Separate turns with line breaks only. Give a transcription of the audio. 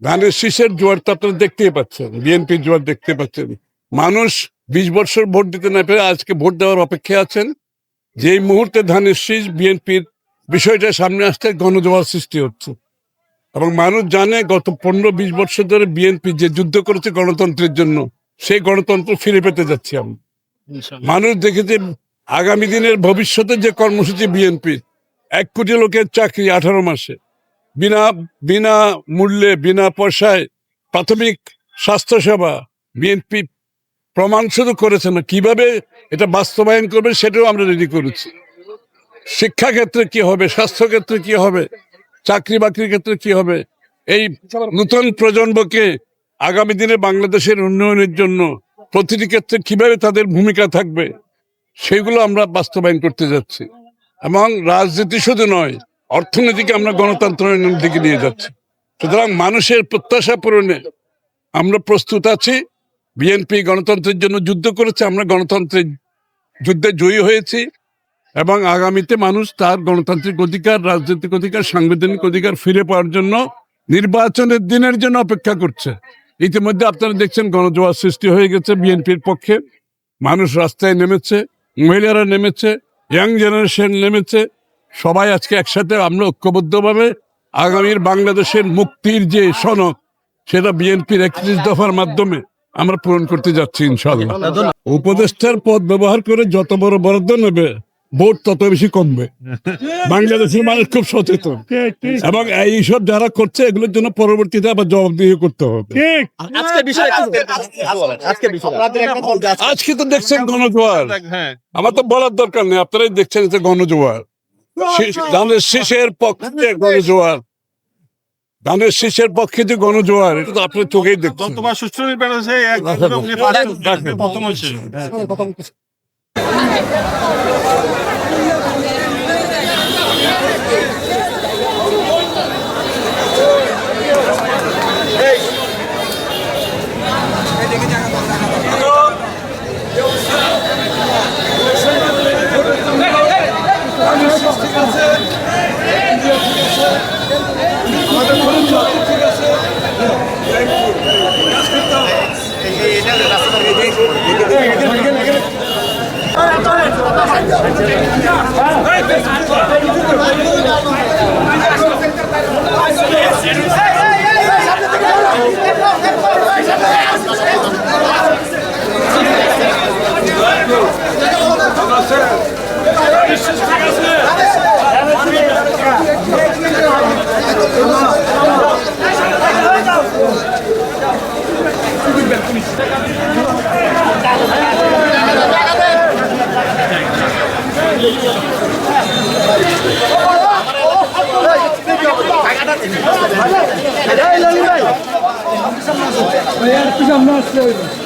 ধানের শীষের জোয়ার তো আপনারা দেখতেই পাচ্ছেন, বিএনপির জোয়ার দেখতে পাচ্ছেন। মানুষ 20 বছর ভোট দিতে না পেরে আজকে ভোট দেওয়ার অপেক্ষায় আছেন। যেই মুহূর্তে ধানের শীষ বিএনপির বিষয়টা সামনে আসতে গণজোয়ার সৃষ্টি হচ্ছে এবং মানুষ জানে গত 15-20 বছর ধরে বিএনপি যে যুদ্ধ করেছে গণতন্ত্রের জন্য, সেই গণতন্ত্র ফিরে পেতে যাচ্ছি আমরা। মানুষ দেখেছে আগামী দিনের ভবিষ্যতে যে কর্মসূচি বিএনপির, 1 কোটি লোকের চাকরি 18 মাসে, বিনা বিনা মূল্যে বিনা পয়সায় প্রাথমিক স্বাস্থ্যসেবা বিএনপি প্রমাণ শুধু করেছে না, কিভাবে এটা বাস্তবায়ন করবে সেটাও আমরা রেডি করেছি। শিক্ষা ক্ষেত্রে কি হবে, স্বাস্থ্য ক্ষেত্রে কি হবে, চাকরি বাকরির ক্ষেত্রে কি হবে, এই নতুন প্রজন্মকে আগামী দিনে বাংলাদেশের উন্নয়নের জন্য প্রতিটি ক্ষেত্রে কিভাবে তাদের ভূমিকা থাকবে সেগুলো আমরা বাস্তবায়ন করতে যাচ্ছি। এবং রাজনীতি শুধু নয়, অর্থনীতিকে আমরা গণতন্ত্রের দিকে নিয়ে যাচ্ছি। সুতরাং মানুষের প্রত্যাশা পূরণে আমরা প্রস্তুত আছি। বিএনপি গণতন্ত্রের জন্য যুদ্ধ করেছে, আমরা গণতন্ত্রের যুদ্ধে জয়ী হয়েছি এবং আগামীতে মানুষ তার গণতান্ত্রিক অধিকার, রাজনৈতিক অধিকার, সাংবিধানিক অধিকার ফিরে পাওয়ার জন্য নির্বাচনের দিনের জন্য অপেক্ষা করছে। ইতিমধ্যে আপনারা দেখছেন গণজোয়ার সৃষ্টি হয়ে গেছে বিএনপির পক্ষে। মানুষ রাস্তায় নেমেছে, মহিলারা নেমেছে, ইয়াং জেনারেশন নেমেছে। সবাই আজকে একসাথে আমরা ঐক্যবদ্ধভাবে আগামীর বাংলাদেশের মুক্তির যে সনদ, সেটা বিএনপির 31 দফার মাধ্যমে আমরা পূরণ করতে যাচ্ছি ইনশাআল্লাহ। উপদেষ্টার পদ ব্যবহার করে যত বড় বরাদ্দ নেবে, ভোট তত বেশি কমবে। বাংলাদেশের মানুষ খুব সচেতন এবং এইসব যারা করছে এগুলোর জন্য পরবর্তীতে আবার জবাবদিহি করতে হবে। আজকে তো দেখছেন গণজোয়ার, আমার তো বলার দরকার নেই, আপনারাই দেখছেন যে গণজোয়ার। ধানের শীষের পক্ষে গণজোয়ার, ধানের শীষের পক্ষে যে গণজোয়ার, এটা তো আপনার চোখেই দেখছেন।
Eğer bir